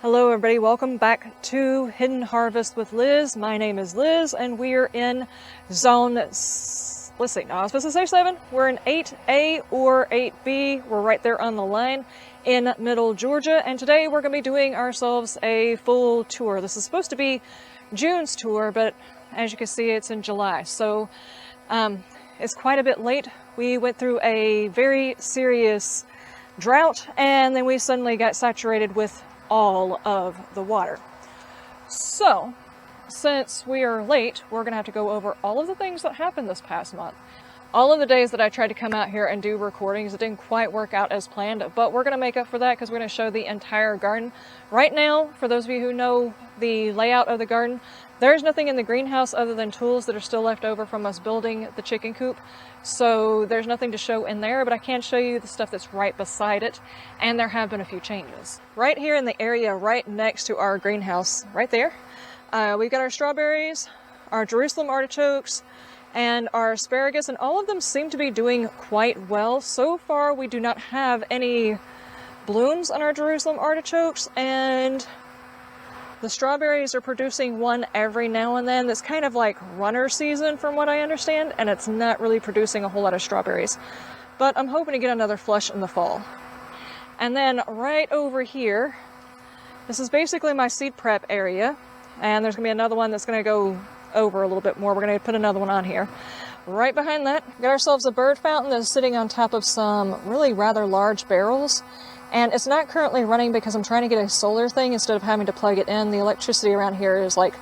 Hello everybody, welcome back to Hidden Harvest with Liz. My name is Liz and we're in zone, let's see, no, I was supposed to say 7. We're in 8A or 8B. We're right there on the line in middle Georgia, and today we're going to be doing ourselves a full tour. This is supposed to be June's tour, but as you can see it's in July, so it's quite a bit late. We went through a very serious drought and then we suddenly got saturated with all of the water. So since we are late, we're gonna have to go over all of the things that happened this past month. All of the days that I tried to come out here and do recordings, it didn't quite work out as planned, but we're gonna make up for that because we're gonna show the entire garden. Right now, for those of you who know the layout of the garden, there's nothing in the greenhouse other than tools that are still left over from us building the chicken coop. So there's nothing to show in there, but I can show you the stuff that's right beside it, and there have been a few changes. Right here in the area right next to our greenhouse, right there, we've got our strawberries, our Jerusalem artichokes, and our asparagus, and all of them seem to be doing quite well. So far, we do not have any blooms on our Jerusalem artichokes, and the strawberries are producing one every now and then. That's kind of like runner season from what I understand, and it's not really producing a whole lot of strawberries. But I'm hoping to get another flush in the fall. And then right over here, this is basically my seed prep area, and there's going to be another one that's going to go over a little bit more. We're going to put another one on here. Right behind that, got ourselves a bird fountain that's sitting on top of some really rather large barrels. And it's not currently running because I'm trying to get a solar thing instead of having to plug it in. The electricity around here is like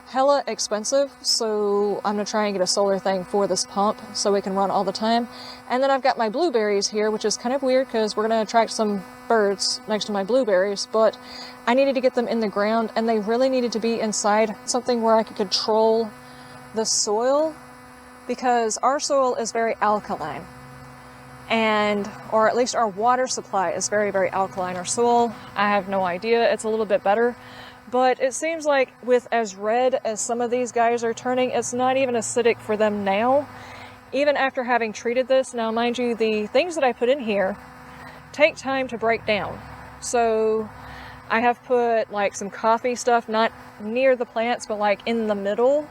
hella expensive, so I'm going to try and get a solar thing for this pump so it can run all the time. And then I've got my blueberries here, which is kind of weird because we're going to attract some birds next to my blueberries, but I needed to get them in the ground and they really needed to be inside something where I could control the soil, because our soil is very alkaline. Or at least our water supply is very, very alkaline. Our soil, I have no idea. It's a little bit better. But it seems like with as red as some of these guys are turning, it's not even acidic for them now, even after having treated this. Now, mind you, the things that I put in here take time to break down. So I have put like some coffee stuff, not near the plants, but like in the middle,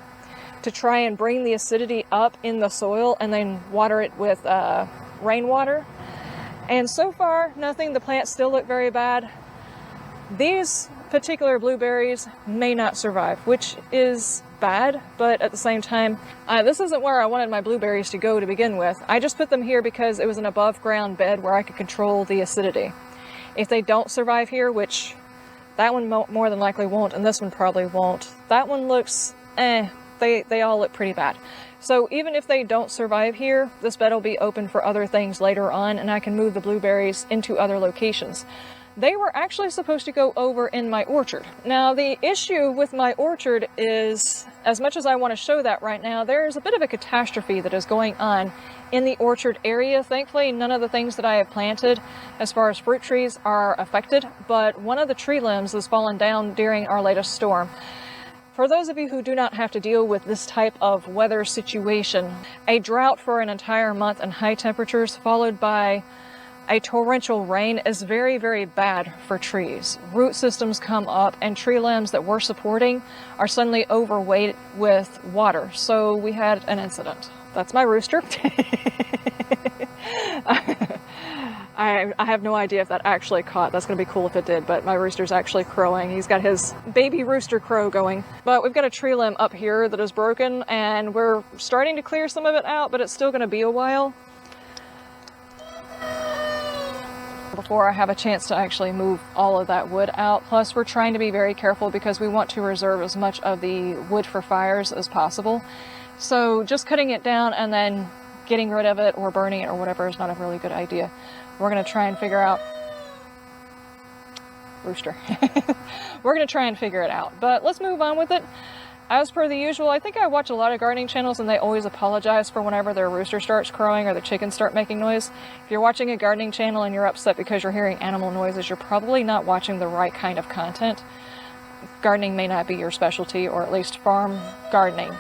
to try and bring the acidity up in the soil and then water it with rainwater. And so far, nothing. The plants still look very bad. These particular blueberries may not survive, which is bad, but at the same time, this isn't where I wanted my blueberries to go to begin with. I just put them here because it was an above ground bed where I could control the acidity. If they don't survive here, which that one more than likely won't, and this one probably won't, that one looks they all look pretty bad. So even if they don't survive here, this bed will be open for other things later on, and I can move the blueberries into other locations. They were actually supposed to go over in my orchard. Now, the issue with my orchard is, as much as I want to show that right now, there's a bit of a catastrophe that is going on in the orchard area. Thankfully, none of the things that I have planted as far as fruit trees are affected, but one of the tree limbs has fallen down during our latest storm. For those of you who do not have to deal with this type of weather situation, a drought for an entire month and high temperatures followed by a torrential rain is very, very bad for trees. Root systems come up and tree limbs that we're supporting are suddenly overweight with water. So we had an incident. That's my rooster. I have no idea if that actually caught. That's going to be cool if it did, but my rooster's actually crowing. He's got his baby rooster crow going. But we've got a tree limb up here that is broken, and we're starting to clear some of it out, but it's still going to be a while before I have a chance to actually move all of that wood out. Plus, we're trying to be very careful because we want to reserve as much of the wood for fires as possible. So just cutting it down and then getting rid of it or burning it or whatever is not a really good idea. We're going to try and figure out rooster. We're going to try and figure it out, but let's move on with it. As per the usual, I think I watch a lot of gardening channels and they always apologize for whenever their rooster starts crowing or the chickens start making noise. If you're watching a gardening channel and you're upset because you're hearing animal noises, you're probably not watching the right kind of content. Gardening may not be your specialty, or at least farm gardening.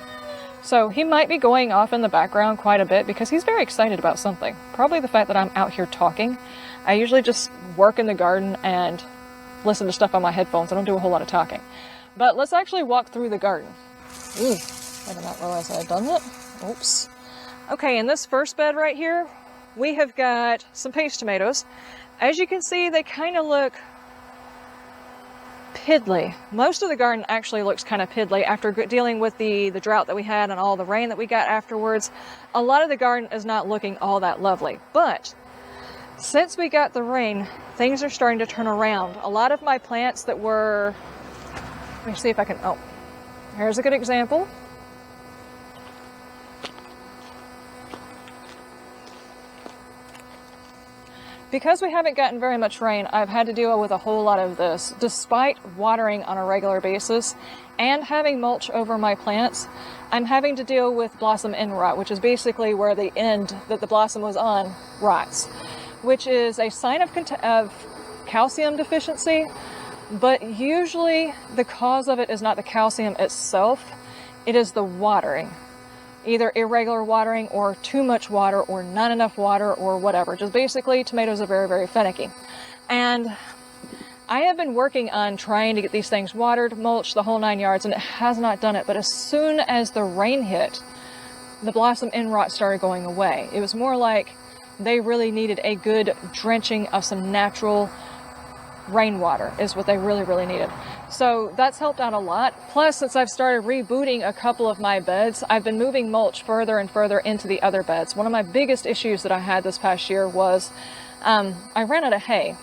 So he might be going off in the background quite a bit because he's very excited about something. Probably the fact that I'm out here talking. I usually just work in the garden and listen to stuff on my headphones. I don't do a whole lot of talking. But let's actually walk through the garden. Ooh, I did not realize I had done that. Oops. Okay, in this first bed right here, we have got some paste tomatoes. As you can see, they kind of look piddly. Most of the garden actually looks kind of piddly after dealing with the drought that we had and all the rain that we got afterwards. A lot of the garden is not looking all that lovely, but since we got the rain, things are starting to turn around. A lot of my plants that were, let me see if I can, oh, here's a good example. Because we haven't gotten very much rain, I've had to deal with a whole lot of this. Despite watering on a regular basis and having mulch over my plants, I'm having to deal with blossom end rot, which is basically where the end that the blossom was on rots, which is a sign of calcium deficiency, but usually the cause of it is not the calcium itself, it is the watering. Either irregular watering or too much water or not enough water or whatever. Just basically, tomatoes are very, very finicky. And I have been working on trying to get these things watered, mulched, the whole 9 yards, and it has not done it. But as soon as the rain hit, the blossom end rot started going away. It was more like they really needed a good drenching of some natural rainwater is what they really, really needed. So that's helped out a lot. Plus, since I've started rebooting a couple of my beds, I've been moving mulch further and further into the other beds. One of my biggest issues that I had this past year was I ran out of hay.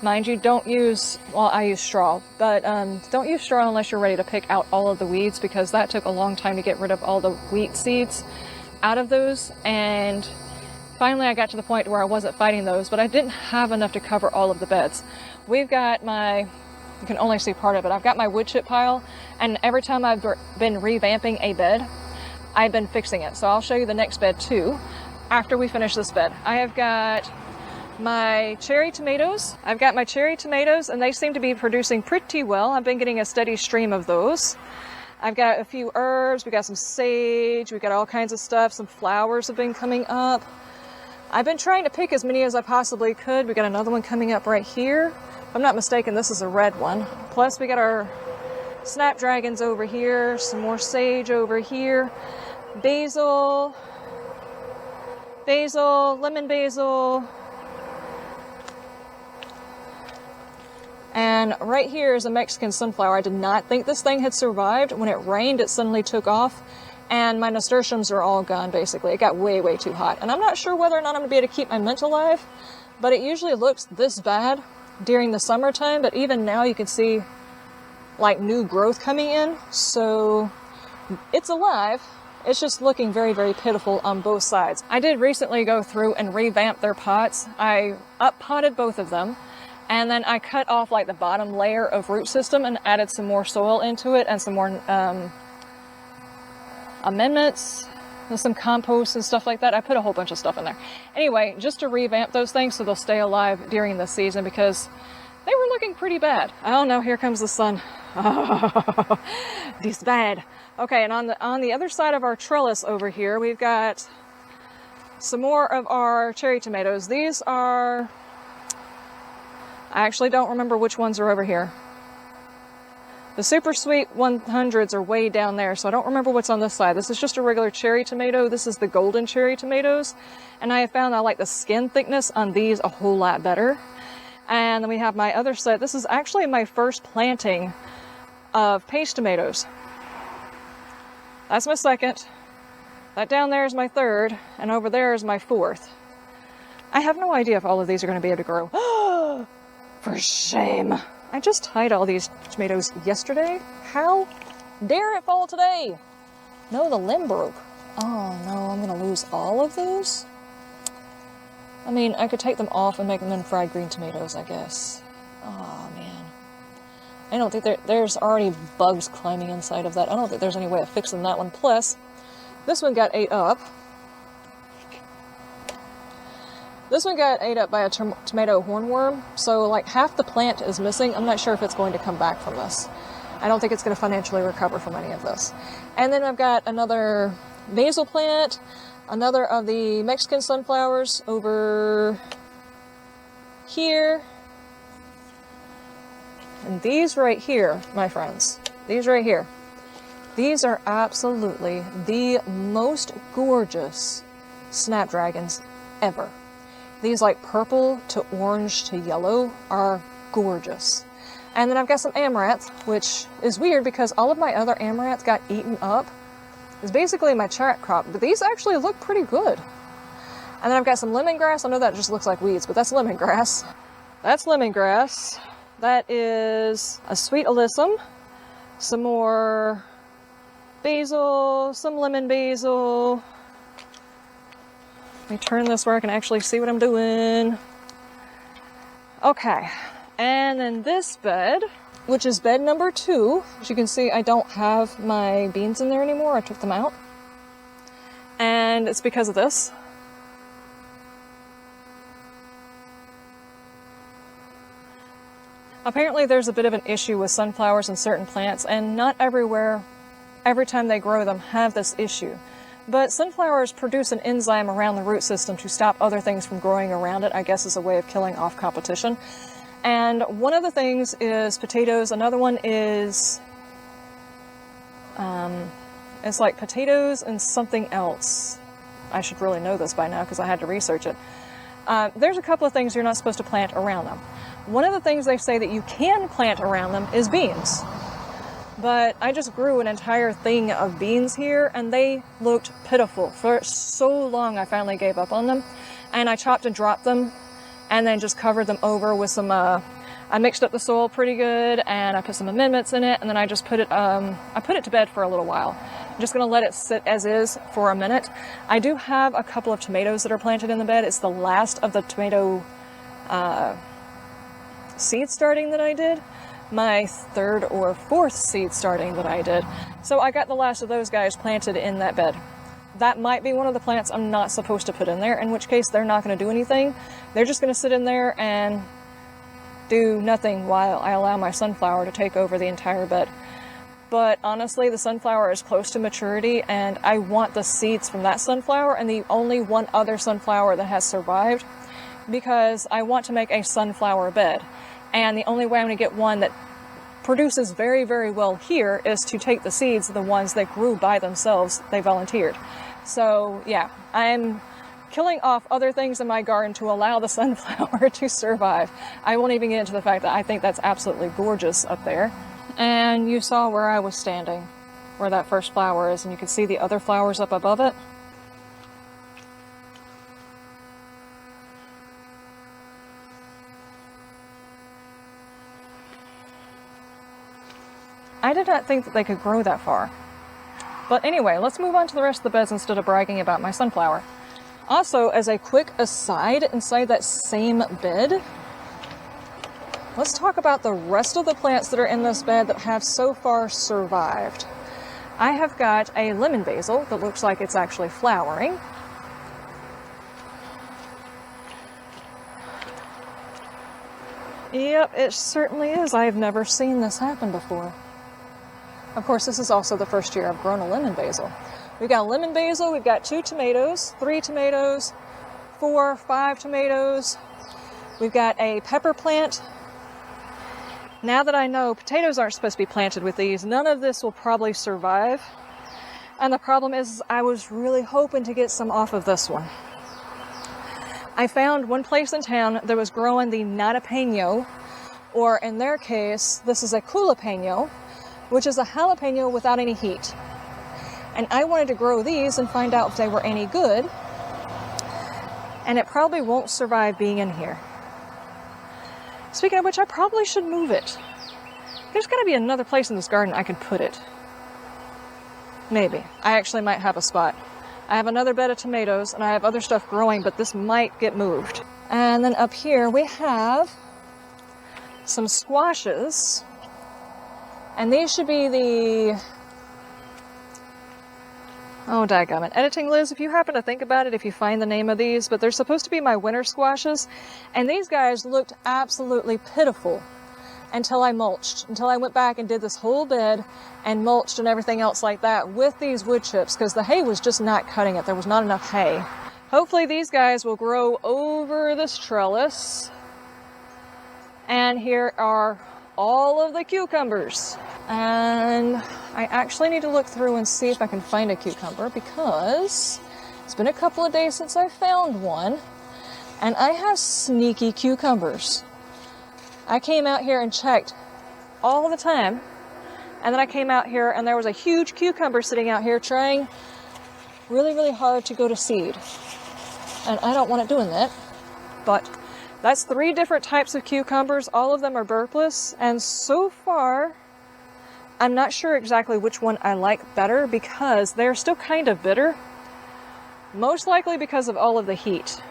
Mind you, don't use, well, I use straw, but don't use straw unless you're ready to pick out all of the weeds, because that took a long time to get rid of all the wheat seeds out of those. And finally, I got to the point where I wasn't fighting those, but I didn't have enough to cover all of the beds. We've got you can only see part of it. I've got my wood chip pile, and every time I've been revamping a bed, I've been fixing it. So I'll show you the next bed too, after we finish this bed. I have got my cherry tomatoes. I've got my cherry tomatoes, and they seem to be producing pretty well. I've been getting a steady stream of those. I've got a few herbs. We got some sage. We got all kinds of stuff. Some flowers have been coming up. I've been trying to pick as many as I possibly could. We got another one coming up right here. If I'm not mistaken, this is a red one. Plus we got our snapdragons over here, some more sage over here, basil, lemon basil, and right here is a Mexican sunflower. I did not think this thing had survived. When it rained, it suddenly took off, and my nasturtiums are all gone, basically. It got way, way too hot. And I'm not sure whether or not I'm going to be able to keep my mint alive, but it usually looks this bad during the summertime. But even now you can see like new growth coming in. So it's alive. It's just looking very, very pitiful on both sides. I did recently go through and revamp their pots. I up-potted both of them, and then I cut off like the bottom layer of root system and added some more soil into it and some more amendments and some compost and stuff like that. I put a whole bunch of stuff in there. Anyway, just to revamp those things so they'll stay alive during the season, because they were looking pretty bad. Oh no, here comes the sun. Oh, this bad. Okay, and on the other side of our trellis over here, we've got some more of our cherry tomatoes. These are, I actually don't remember which ones are over here. The super sweet 100s are way down there, so I don't remember what's on this side. This is just a regular cherry tomato. This is the golden cherry tomatoes, and I have found I like the skin thickness on these a whole lot better. And then we have my other set. This is actually my first planting of paste tomatoes. That's my second. That down there is my third, and over there is my fourth. I have no idea if all of these are going to be able to grow. For shame. I just tied all these tomatoes yesterday. How dare it fall today? No, the limb broke. Oh no, I'm going to lose all of those? I mean, I could take them off and make them in fried green tomatoes, I guess. Oh man. I don't think there's already bugs climbing inside of that. I don't think there's any way of fixing that one. Plus, this one got ate up. This one got ate up by a tomato hornworm, so like half the plant is missing. I'm not sure if it's going to come back from this. I don't think it's going to financially recover from any of this. And then I've got another basil plant, another of the Mexican sunflowers over here. And these right here, my friends, these right here, these are absolutely the most gorgeous snapdragons ever. These like purple to orange to yellow are gorgeous. And then I've got some amaranth, which is weird because all of my other amaranth got eaten up. It's basically my cherry crop, but these actually look pretty good. And then I've got some lemongrass. I know that just looks like weeds, but that's lemongrass. That's lemongrass. That is a sweet alyssum. Some more basil, some lemon basil. Let me turn this where I can actually see what I'm doing. Okay, and then this bed, which is bed number 2. As you can see, I don't have my beans in there anymore. I took them out. And it's because of this. Apparently there's a bit of an issue with sunflowers and certain plants, and not everywhere, every time they grow them, have this issue. But sunflowers produce an enzyme around the root system to stop other things from growing around it, I guess as a way of killing off competition. And one of the things is potatoes, another one is, it's like potatoes and something else. I should really know this by now because I had to research it. There's a couple of things you're not supposed to plant around them. One of the things they say that you can plant around them is beans. But I just grew an entire thing of beans here, and they looked pitiful. For so long, I finally gave up on them. And I chopped and dropped them, and then just covered them over with some, I mixed up the soil pretty good, and I put some amendments in it, and then I just put it, I put it to bed for a little while. I'm just gonna let it sit as is for a minute. I do have a couple of tomatoes that are planted in the bed. It's the last of the tomato, seed starting that I did. My 3rd or 4th seed starting that I did. So I got the last of those guys planted in that bed. That might be one of the plants I'm not supposed to put in there, in which case they're not going to do anything. They're just going to sit in there and do nothing while I allow my sunflower to take over the entire bed. But honestly, the sunflower is close to maturity, and I want the seeds from that sunflower and the only one other sunflower that has survived, because I want to make a sunflower bed. And the only way I'm going to get one that produces very, very well here is to take the seeds, the ones that grew by themselves, they volunteered. So yeah, I'm killing off other things in my garden to allow the sunflower to survive. I won't even get into the fact that I think that's absolutely gorgeous up there. And you saw where I was standing, where that first flower is, and you can see the other flowers up above it. I did not think that they could grow that far. But anyway, let's move on to the rest of the beds instead of bragging about my sunflower. Also, as a quick aside, inside that same bed, let's talk about the rest of the plants that are in this bed that have so far survived. I have got a lemon basil that looks like it's actually flowering. Yep, it certainly is. I have never seen this happen before. Of course, this is also the first year I've grown a lemon basil. We've got a lemon basil, we've got 2 tomatoes, 3 tomatoes, 4, 5 tomatoes. We've got a pepper plant. Now that I know potatoes aren't supposed to be planted with these, none of this will probably survive. And the problem is I was really hoping to get some off of this one. I found one place in town that was growing the jalapeno, or in their case, this is a jalapeno, which is a jalapeno without any heat. And I wanted to grow these and find out if they were any good. And it probably won't survive being in here. Speaking of which, I probably should move it. There's got to be another place in this garden I could put it. Maybe. I actually might have a spot. I have another bed of tomatoes, and I have other stuff growing, but this might get moved. And then up here we have some squashes. And these should be the... Oh, dadgummit. Editing Liz, if you happen to think about it, if you find the name of these, but they're supposed to be my winter squashes, and these guys looked absolutely pitiful until I mulched, until I went back and did this whole bed and mulched and everything else like that with these wood chips, because the hay was just not cutting it. There was not enough hay. Hopefully these guys will grow over this trellis. And here are all of the cucumbers. And I actually need to look through and see if I can find a cucumber, because it's been a couple of days since I found one, and I have sneaky cucumbers. I came out here and checked all the time, and then I came out here and there was a huge cucumber sitting out here trying really, really hard to go to seed. And I don't want it doing that. But that's 3 different types of cucumbers. All of them are burpless, and so far I'm not sure exactly which one I like better, because they're still kind of bitter. Most likely because of all of the heat.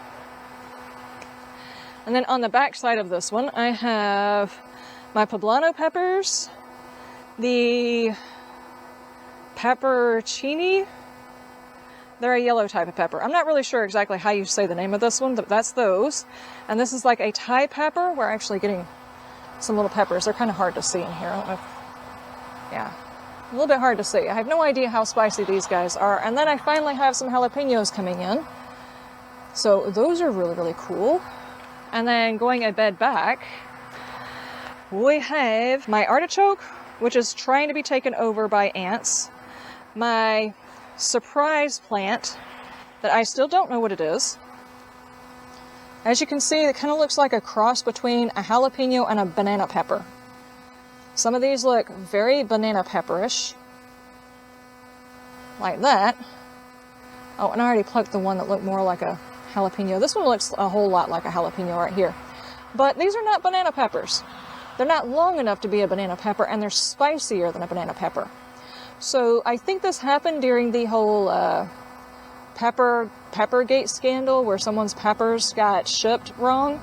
And then on the back side of this one, I have my poblano peppers, the peppercini. They're a yellow type of pepper. I'm not really sure exactly how you say the name of this one, but that's those. And this is like a Thai pepper. We're actually getting some little peppers. They're kind of hard to see in here. I don't know if, yeah. A little bit hard to see. I have no idea how spicy these guys are. And then I finally have some jalapenos coming in. So those are really, really cool. And then going a bed back, we have my artichoke, which is trying to be taken over by ants. My surprise plant that I still don't know what it is. As you can see, it kind of looks like a cross between a jalapeno and a banana pepper. Some of these look very banana pepperish, like that. Oh, and I already plucked the one that looked more like a jalapeno. This one looks a whole lot like a jalapeno right here. But these are not banana peppers. They're not long enough to be a banana pepper, and they're spicier than a banana pepper. So I think this happened during the whole Peppergate scandal, where someone's peppers got shipped wrong,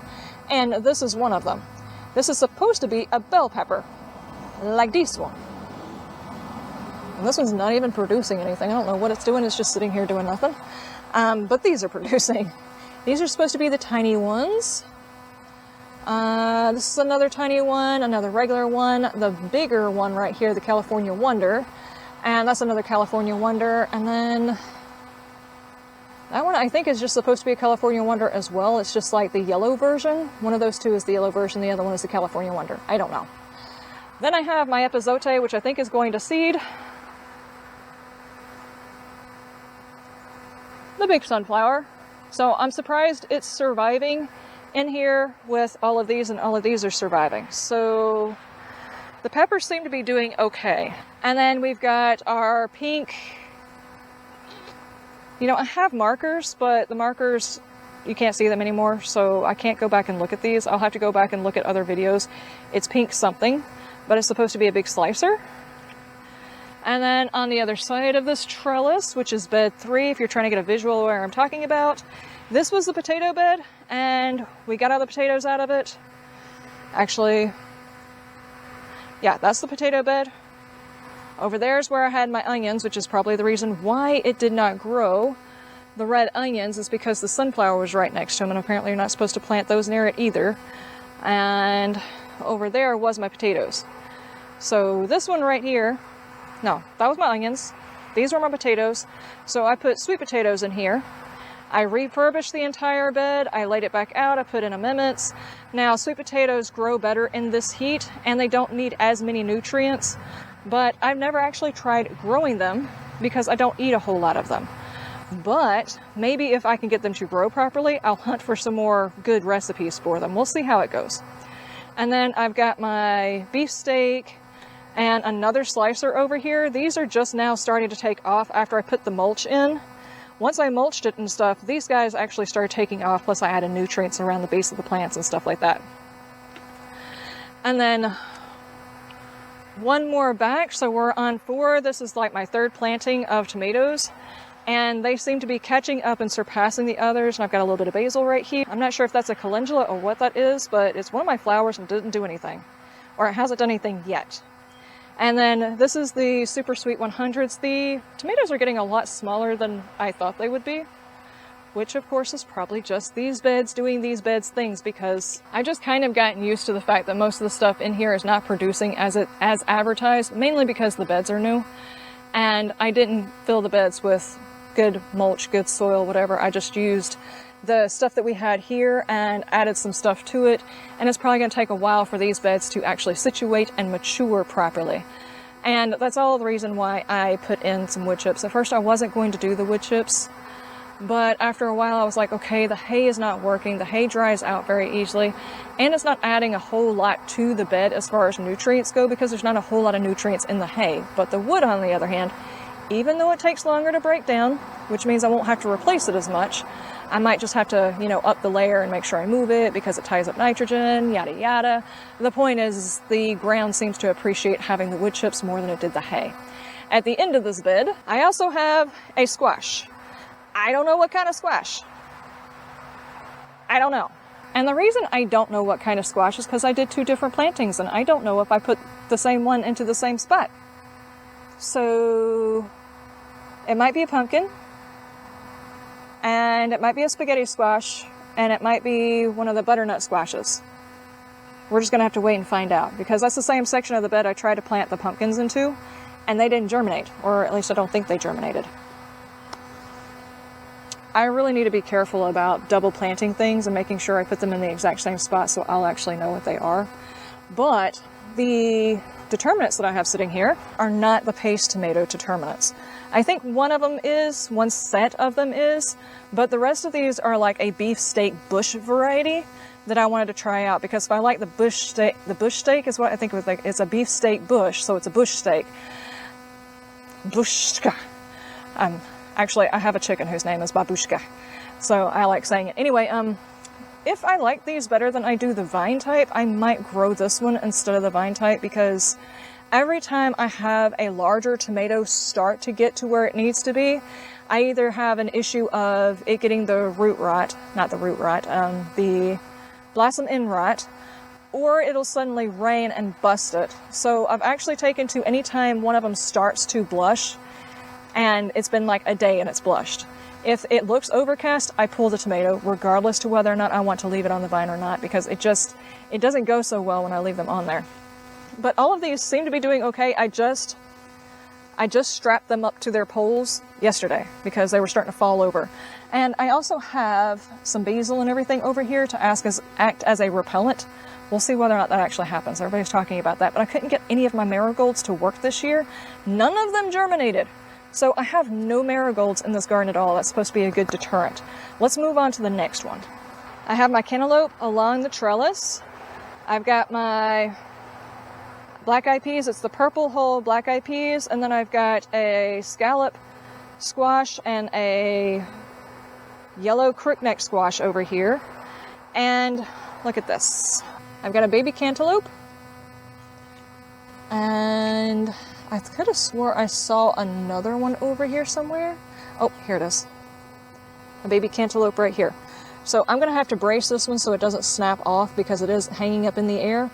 and this is one of them. This is supposed to be a bell pepper, like this one. And this one's not even producing anything. I don't know what it's doing. It's just sitting here doing nothing. But these are producing. These are supposed to be the tiny ones. This is another tiny one, another regular one, the bigger one right here, the California Wonder. And that's another California Wonder. And then that one I think is just supposed to be a California Wonder as well. It's just like the yellow version. One of those two is the yellow version. The other one is the California Wonder. I don't know. Then I have my epazote, which I think is going to seed. The big sunflower. So I'm surprised it's surviving in here with all of these, and all of these are surviving. So the peppers seem to be doing okay. And then we've got our pink. You know, I have markers, but the markers, you can't see them anymore, so I can't go back and look at these. I'll have to go back and look at other videos. It's pink something, but it's supposed to be a big slicer. And then on the other side of this trellis, which is bed 3, if you're trying to get a visual of where I'm talking about, this was the potato bed, and we got all the potatoes out of it. Actually, yeah, that's the potato bed. Over there is where I had my onions, which is probably the reason why it did not grow. The red onions is because the sunflower was right next to them, and apparently you're not supposed to plant those near it either. And over there was my potatoes. So this one right here, no, that was my onions. These were my potatoes. So I put sweet potatoes in here. I refurbished the entire bed. I laid it back out. I put in amendments. Now, sweet potatoes grow better in this heat, and they don't need as many nutrients. But I've never actually tried growing them because I don't eat a whole lot of them. But maybe if I can get them to grow properly, I'll hunt for some more good recipes for them. We'll see how it goes. And then I've got my beefsteak and another slicer over here. These are just now starting to take off after I put the mulch in. Once I mulched it and stuff, these guys actually started taking off, plus I added nutrients around the base of the plants and stuff like that. And then one more back, so we're on 4. This is like my 3rd planting of tomatoes, and they seem to be catching up and surpassing the others. And I've got a little bit of basil right here. I'm not sure if that's a calendula or what that is, but it's one of my flowers and didn't do anything, or it hasn't done anything yet. And then this is the super sweet 100s. The tomatoes are getting a lot smaller than I thought they would be, which of course is probably just these beds doing these beds things, because I've just kind of gotten used to the fact that most of the stuff in here is not producing as advertised, mainly because the beds are new, and I didn't fill the beds with good mulch, good soil, whatever. I just used the stuff that we had here and added some stuff to it, and it's probably going to take a while for these beds to actually situate and mature properly. And that's all the reason why I put in some wood chips. At first I wasn't going to do the wood chips, but after a while I was like, okay, the hay is not working. The hay dries out very easily, and it's not adding a whole lot to the bed as far as nutrients go, because there's not a whole lot of nutrients in the hay. But the wood, on the other hand, even though it takes longer to break down, which means I won't have to replace it as much, I might just have to, up the layer and make sure I move it because it ties up nitrogen, yada yada. The point is, the ground seems to appreciate having the wood chips more than it did the hay. At the end of this bed, I also have a squash. I don't know what kind of squash. I don't know. And the reason I don't know what kind of squash is because I did 2 different plantings, and I don't know if I put the same one into the same spot. So it might be a pumpkin, and it might be a spaghetti squash, and it might be one of the butternut squashes. We're just going to have to wait and find out, because that's the same section of the bed I tried to plant the pumpkins into, and they didn't germinate, or at least I don't think they germinated. I really need to be careful about double planting things and making sure I put them in the exact same spot so I'll actually know what they are. But the determinants that I have sitting here are not the paste tomato determinants. I think one of them is, one set of them is, but the rest of these are like a beefsteak bush variety that I wanted to try out, because if I like the bush steak is what I think it was like. It's a beefsteak bush, so it's a bush steak. Bushka. Actually, I have a chicken whose name is Babushka, so I like saying it. Anyway, if I like these better than I do the vine type, I might grow this one instead of the vine type, because every time I have a larger tomato start to get to where it needs to be, I either have an issue of it getting the the blossom end rot, or it'll suddenly rain and bust it. So I've actually taken to any time one of them starts to blush, and it's been like a day and it's blushed. If it looks overcast, I pull the tomato, regardless to whether or not I want to leave it on the vine or not, because it doesn't go so well when I leave them on there. But all of these seem to be doing okay. I just strapped them up to their poles yesterday because they were starting to fall over. And I also have some basil and everything over here to act as a repellent. We'll see whether or not that actually happens. Everybody's talking about that, but I couldn't get any of my marigolds to work this year. None of them germinated. So I have no marigolds in this garden at all. That's supposed to be a good deterrent. Let's move on to the next one. I have my cantaloupe along the trellis. I've got my black-eyed peas. It's the purple whole black-eyed peas. And then I've got a scallop squash and a yellow crookneck squash over here. And look at this. I've got a baby cantaloupe. And I could have swore I saw another one over here somewhere. Oh, here it is. A baby cantaloupe right here. So I'm going to have to brace this one so it doesn't snap off, because it is hanging up in the air.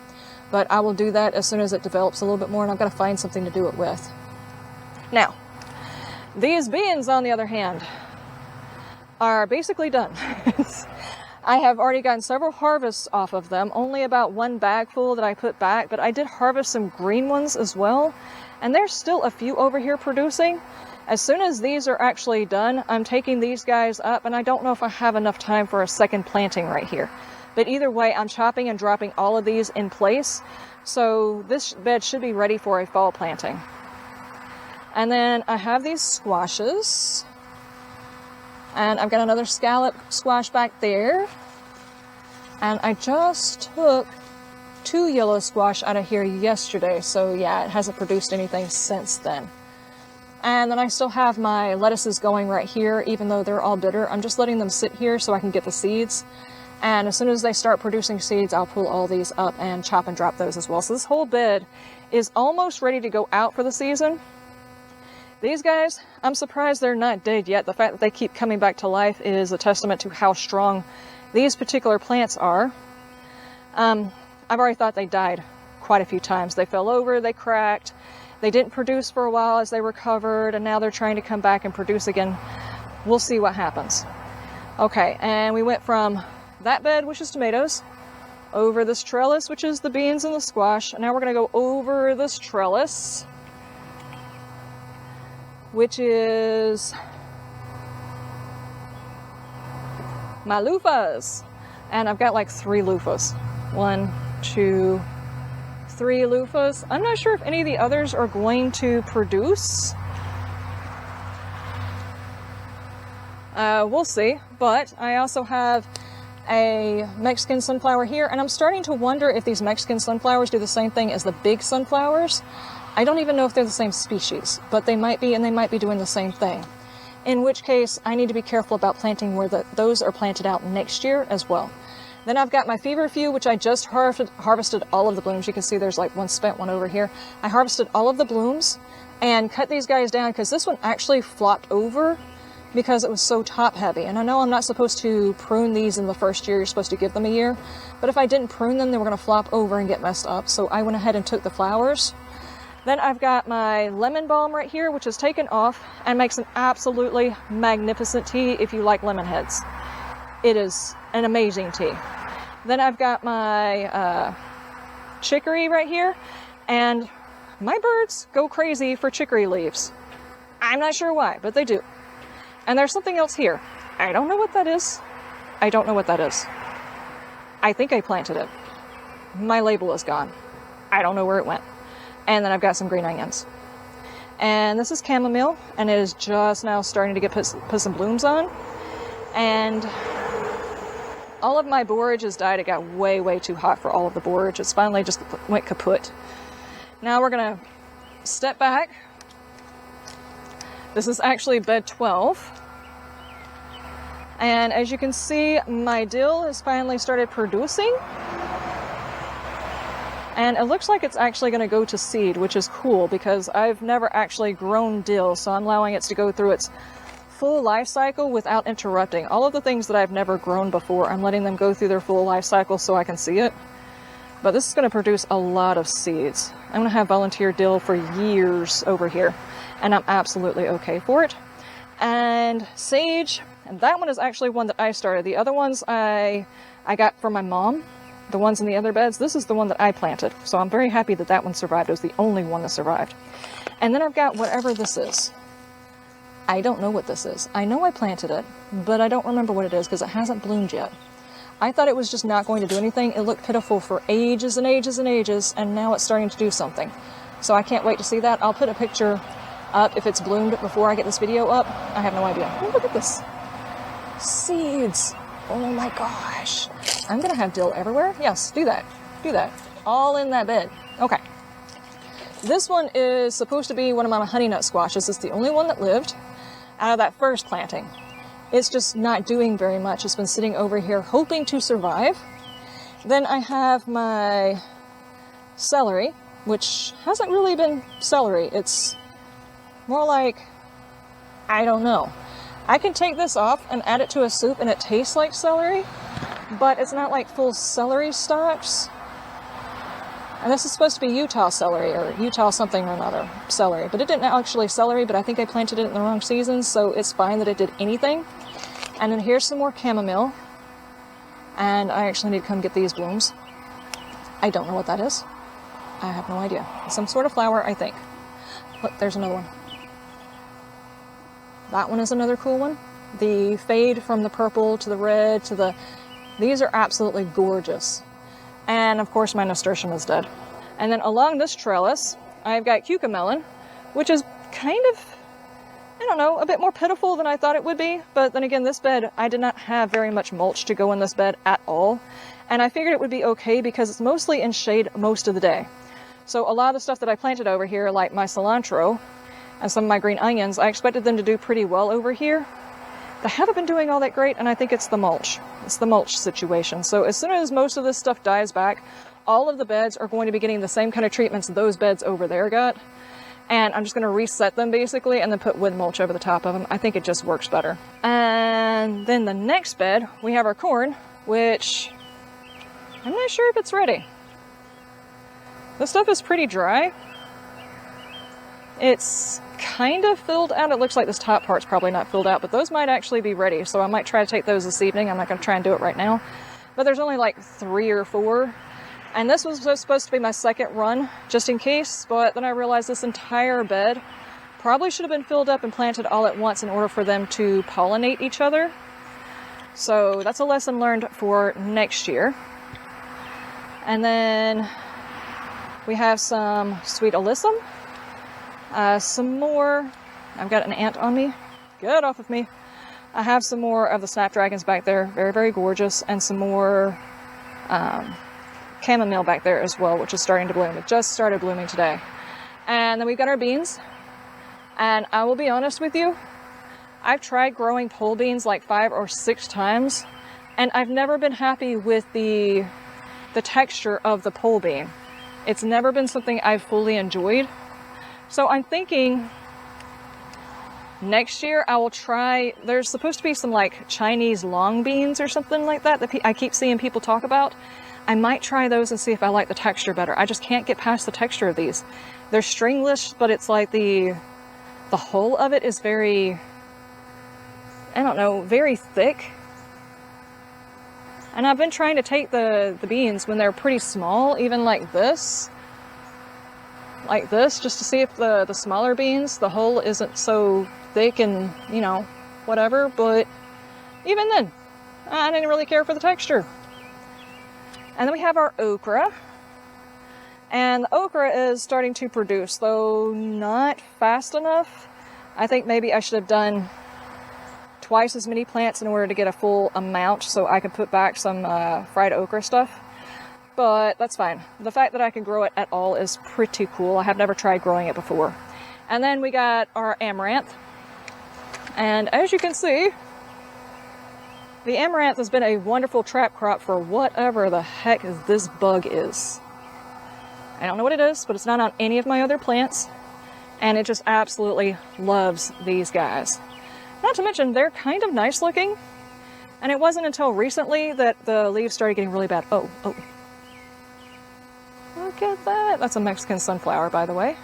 But I will do that as soon as it develops a little bit more, and I've got to find something to do it with. Now, these beans, on the other hand, are basically done. I have already gotten several harvests off of them, only about 1 bag full that I put back, but I did harvest some green ones as well. And there's still a few over here producing. As soon as these are actually done, I'm taking these guys up, and I don't know if I have enough time for a second planting right here. But either way, I'm chopping and dropping all of these in place, so this bed should be ready for a fall planting. And then I have these squashes, and I've got another scallop squash back there. And I just took 2 yellow squash out of here yesterday, so yeah, it hasn't produced anything since then. And then I still have my lettuces going right here, even though they're all bitter. I'm just letting them sit here so I can get the seeds. And as soon as they start producing seeds, I'll pull all these up and chop and drop those as well. So this whole bed is almost ready to go out for the season. These guys, I'm surprised they're not dead yet. The fact that they keep coming back to life is a testament to how strong these particular plants are. I've already thought they died quite a few times. They fell over, they cracked, they didn't produce for a while as they recovered, and now they're trying to come back and produce again. We'll see what happens. Okay, and we went from that bed, which is tomatoes, over this trellis, which is the beans and the squash, and now we're going to go over this trellis, which is my loofahs. And I've got like 3 loofahs. 1, 2, 3 loofahs. I'm not sure if any of the others are going to produce. We'll see. But I also have a Mexican sunflower here, and I'm starting to wonder if these Mexican sunflowers do the same thing as the big sunflowers. I don't even know if they're the same species, but they might be, and they might be doing the same thing. In which case, I need to be careful about planting where those are planted out next year as well. Then I've got my feverfew, which I just harvested all of the blooms. You can see there's like one spent one over here. I harvested all of the blooms and cut these guys down because this one actually flopped over because it was so top heavy. And I know I'm not supposed to prune these in the first year. You're supposed to give them a year. But if I didn't prune them, they were going to flop over and get messed up. So I went ahead and took the flowers. Then I've got my lemon balm right here, which is taken off and makes an absolutely magnificent tea if you like lemon heads. It is an amazing tea. Then I've got my chicory right here, and my birds go crazy for chicory leaves. I'm not sure why, but they do. And there's something else here. I don't know what that is. I don't know what that is. I think I planted it. My label is gone. I don't know where it went. And then I've got some green onions. And this is chamomile, and it is just now starting to put some blooms on. And all of my borage has died. It got way, way too hot for all of the borage. It's finally just went kaput. Now we're going to step back. This is actually bed 12. And as you can see, my dill has finally started producing. And it looks like it's actually going to go to seed, which is cool because I've never actually grown dill, so I'm allowing it to go through its full life cycle without interrupting. All of the things that I've never grown before, I'm letting them go through their full life cycle so I can see it. But this is going to produce a lot of seeds. I'm going to have volunteer dill for years over here, and I'm absolutely okay for it. And sage, and that one is actually one that I started. The other ones I got from my mom. The ones in the other beds, this is the one that I planted. So I'm very happy that that one survived. It was the only one that survived. And then I've got whatever this is. I don't know what this is. I know I planted it, but I don't remember what it is because it hasn't bloomed yet. I thought it was just not going to do anything. It looked pitiful for ages and ages and ages, and now it's starting to do something. So I can't wait to see that. I'll put a picture up if it's bloomed before I get this video up. I have no idea. Oh, look at this. Seeds. Oh my gosh. I'm going to have dill everywhere. Yes, do that. Do that. All in that bed. Okay. This one is supposed to be one of my honey nut squashes. It's the only one that lived out of that first planting. It's just not doing very much. It's been sitting over here hoping to survive. Then I have my celery, which hasn't really been celery. It's more like, I don't know. I can take this off and add it to a soup and it tastes like celery, but it's not like full celery stalks. And this is supposed to be Utah celery, or Utah something or another celery, but it didn't actually celery, but I think I planted it in the wrong season, so it's fine that it did anything. And then here's some more chamomile, and I actually need to come get these blooms. I don't know what that is. I have no idea. It's some sort of flower, I think. Look, there's another one. That one is another cool one. The fade from the purple to the red to the... These are absolutely gorgeous. And of course my nasturtium is dead. And then along this trellis, I've got cucamelon, which is kind of, I don't know, a bit more pitiful than I thought it would be. But then again, this bed, I did not have very much mulch to go in this bed at all. And I figured it would be okay because it's mostly in shade most of the day. So a lot of the stuff that I planted over here, like my cilantro, and some of my green onions, I expected them to do pretty well over here. They haven't been doing all that great, and I think it's the mulch. It's the mulch situation. So as soon as most of this stuff dies back, all of the beds are going to be getting the same kind of treatments those beds over there got. And I'm just going to reset them basically, and then put wood mulch over the top of them. I think it just works better. And then the next bed, we have our corn, which I'm not sure if it's ready. This stuff is pretty dry. It's kind of filled out. It looks like this top part's probably not filled out, but those might actually be ready. So I might try to take those this evening. I'm not going to try and do it right now. But there's only like 3 or 4. And this was supposed to be my second run, just in case. But then I realized this entire bed probably should have been filled up and planted all at once in order for them to pollinate each other. So that's a lesson learned for next year. And then we have some sweet alyssum, some more. I've got an ant on me. Get off of me. I have some more of the snapdragons back there, very, very gorgeous, and some more chamomile back there as well, which is starting to bloom. It just started blooming today. And then we've got our beans. And I will be honest with you, I've tried growing pole beans like 5 or 6 times, and I've never been happy with the texture of the pole bean. It's never been something I've fully enjoyed. So I'm thinking next year I will try, there's supposed to be some like Chinese long beans or something like that that I keep seeing people talk about. I might try those and see if I like the texture better. I just can't get past the texture of these. They're stringless, but it's like the whole of it is very, I don't know, very thick. And I've been trying to take the beans when they're pretty small, even like this, just to see if the smaller beans, the hull isn't so thick and, you know, whatever. But even then, I didn't really care for the texture. And then we have our okra. And the okra is starting to produce, though not fast enough. I think maybe I should have done twice as many plants in order to get a full amount so I could put back some fried okra stuff. But that's fine. The fact that I can grow it at all is pretty cool. I have never tried growing it before. And then we got our amaranth. And as you can see, the amaranth has been a wonderful trap crop for whatever the heck this bug is. I don't know what it is, but it's not on any of my other plants. And it just absolutely loves these guys. Not to mention, they're kind of nice looking. And it wasn't until recently that the leaves started getting really bad. Oh. Look at that. That's a Mexican sunflower, by the way.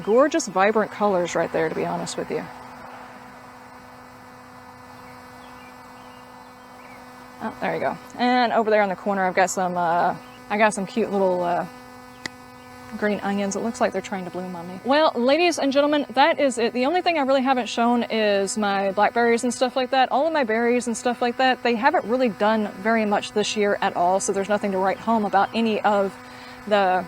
Gorgeous, vibrant colors right there, to be honest with you. Oh, there you go. And over there in the corner, I've got some cute little green onions. It looks like they're trying to bloom on me. Well, ladies and gentlemen, that is it. The only thing I really haven't shown is my blackberries and stuff like that. All of my berries and stuff like that, they haven't really done very much this year at all, so there's nothing to write home about any of the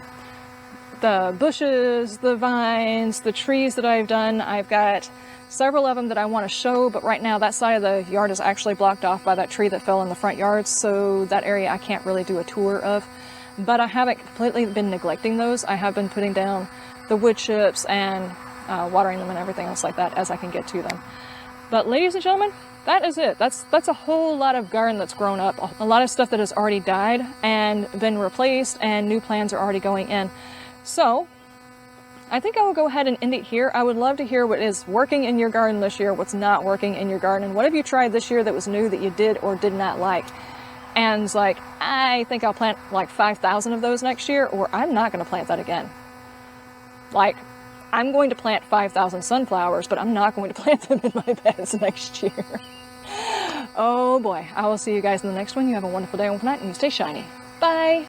bushes, the vines, the trees that I've done. I've got several of them that I want to show, but right now that side of the yard is actually blocked off by that tree that fell in the front yard, so that area I can't really do a tour of. But I haven't completely been neglecting those. I have been putting down the wood chips and watering them and everything else like that as I can get to them. But ladies and gentlemen, that is it. That's a whole lot of garden that's grown up. A lot of stuff that has already died and been replaced, and new plants are already going in. So I think I will go ahead and end it here. I would love to hear what is working in your garden this year, what's not working in your garden, and what have you tried this year that was new that you did or did not like. And like, I think I'll plant like 5,000 of those next year, or I'm not going to plant that again. Like, I'm going to plant 5,000 sunflowers, but I'm not going to plant them in my beds next year. Oh boy. I will see you guys in the next one. You have a wonderful day, wonderful night, and you stay shiny. Bye.